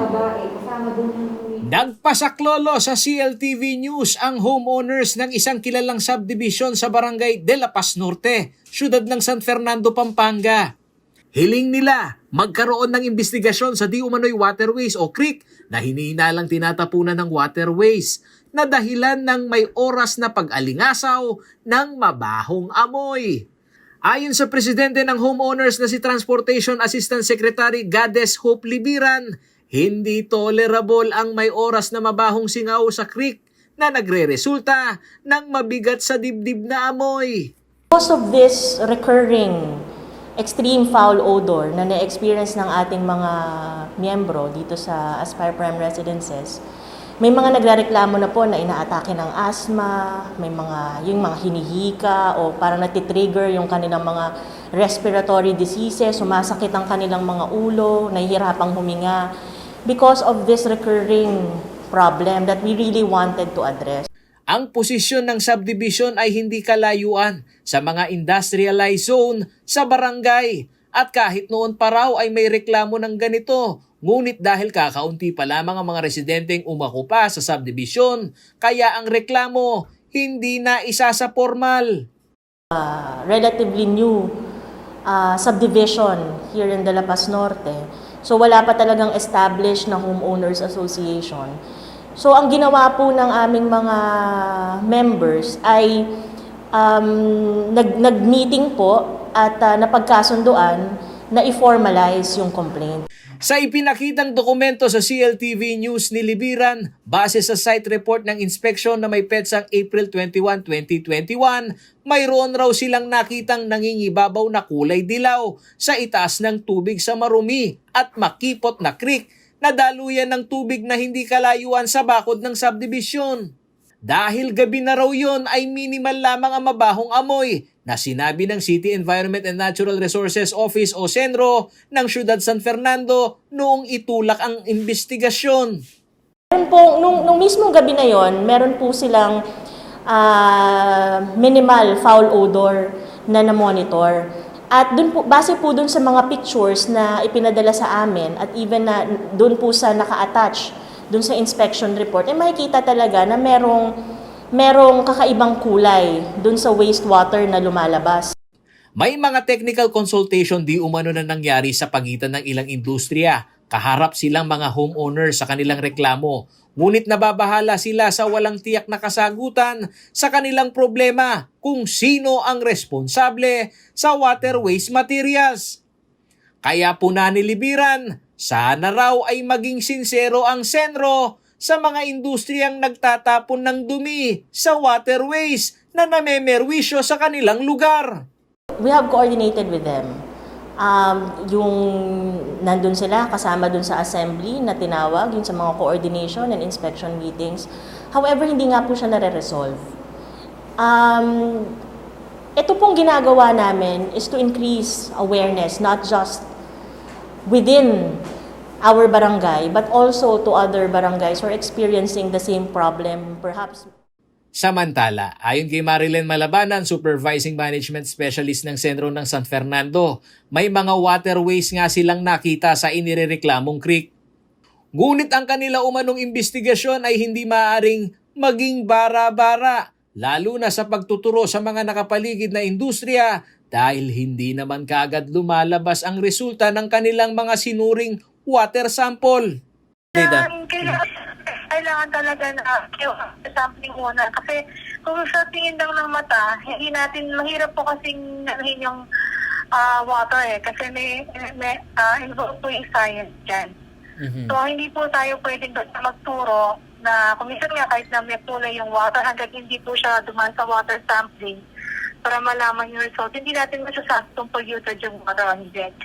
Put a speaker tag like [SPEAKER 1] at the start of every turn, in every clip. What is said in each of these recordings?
[SPEAKER 1] babae, kasama doon yung...
[SPEAKER 2] Nagpasaklolo sa CLTV News ang homeowners ng isang kilalang subdivision sa barangay De La Paz Norte, siyudad ng San Fernando, Pampanga. Hiling nila magkaroon ng investigasyon sa di umano'y waterways o creek na hinihinalang tinatapunan ng waterways na dahilan ng may oras na pag-alingasaw ng mabahong amoy. Ayon sa presidente ng homeowners na si Transportation Assistant Secretary Gades Hope Libiran, hindi tolerable ang may oras na mabahong singaw sa creek na nagre-resulta ng mabigat sa dibdib na amoy.
[SPEAKER 3] Because of this recurring extreme foul odor na na-experience ng ating mga miyembro dito sa Aspire Prime Residences, may mga nagrereklamo na po na inaatake ng asthma, may yung mga hinihika o parang natitrigger yung kanilang mga respiratory diseases, sumasakit ang kanilang mga ulo, nahihirapang huminga because of this recurring problem that we really wanted to address.
[SPEAKER 2] Ang posisyon ng subdivision ay hindi kalayuan sa mga industrialized zone sa barangay at kahit noon pa raw ay may reklamo ng ganito. Ngunit dahil kakaunti pa lamang ang mga residenteng umakupa sa subdivision, kaya ang reklamo hindi na isa sa formal.
[SPEAKER 3] Relatively new subdivision here in De La Paz Norte. So wala pa talagang established na homeowners association. So ang ginawa po ng aming mga members ay nag-meeting po at napagkasunduan na i-formalize yung complaint.
[SPEAKER 2] Sa ipinakitang dokumento sa CLTV News ni Libiran, base sa site report ng inspeksyon na may petsang April 21, 2021, mayroon raw silang nakitang nangingibabaw na kulay dilaw sa itaas ng tubig sa marumi at makipot na creek na daluyan ng tubig na hindi kalayuan sa bakod ng subdivision. Dahil gabi na raw yun ay minimal lamang ang mabahong amoy na sinabi ng City Environment and Natural Resources Office o CENRO ng Siyudad San Fernando noong itulak ang investigasyon.
[SPEAKER 3] Meron po, nung mismong gabi na yon, meron po silang minimal foul odor na na-monitor. At dun po, base po dun sa mga pictures na ipinadala sa amin at even na dun po sa naka-attach dun sa inspection report, ay makikita talaga na merong kakaibang kulay dun sa wastewater na lumalabas.
[SPEAKER 2] May mga technical consultation di umano na nangyari sa pagitan ng ilang industriya. Kaharap silang mga homeowners sa kanilang reklamo. Ngunit nababahala sila sa walang tiyak na kasagutan sa kanilang problema kung sino ang responsable sa water waste materials. Kaya po nanilibiran, sana raw ay maging sincero ang CENRO sa mga industriyang nagtatapon ng dumi sa waterways na namemerwisyo sa kanilang lugar.
[SPEAKER 3] We have coordinated with them. Yung nandun sila kasama dun sa assembly na tinawag, yun sa mga coordination and inspection meetings. However, hindi nga po siya nare-resolve. Ito pong ginagawa namin is to increase awareness, not just within our barangay, but also to other barangays who are experiencing the same problem, perhaps.
[SPEAKER 2] Samantala, ayon kay Marilyn Malabanan, Supervising Management Specialist ng Sentro ng San Fernando, may mga waterways nga silang nakita sa inirereklamong creek. Ngunit ang kanila umanong investigasyon ay hindi maaaring maging bara-bara, lalo na sa pagtuturo sa mga nakapaligid na industriya dahil hindi naman kaagad lumalabas ang resulta ng kanilang mga sinuring water sample.
[SPEAKER 4] Kailangan talaga na sampling muna kasi kung sa tingin lang ng mata, hindi natin, mahirap po kasing nahin yung water kasi may involved po yung science dyan. So hindi po tayo pwedeng magturo na kumisan nga kahit na may kulay yung water hanggang hindi po siya dumaan sa water sampling para malaman yung result. Hindi natin masasabi kung polluted yung water on deck.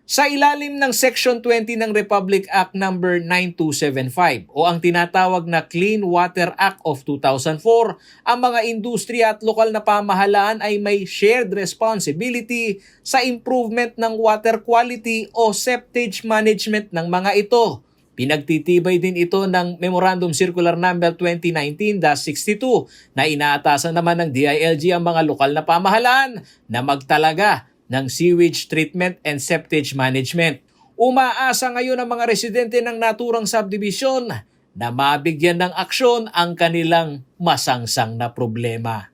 [SPEAKER 2] Sa ilalim ng Section 20 ng Republic Act No. 9275 o ang tinatawag na Clean Water Act of 2004, ang mga industriya at lokal na pamahalaan ay may shared responsibility sa improvement ng water quality o septage management ng mga ito. Pinagtitibay din ito ng Memorandum Circular No. 2019-62 na inaatasan naman ng DILG ang mga lokal na pamahalaan na magtalaga ng sewage treatment and septage management. Umaasa ngayon ang mga residente ng naturang subdivision na mabigyan ng aksyon ang kanilang masangsang na problema.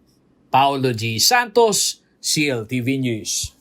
[SPEAKER 2] Paolo G. Santos, CLTV News.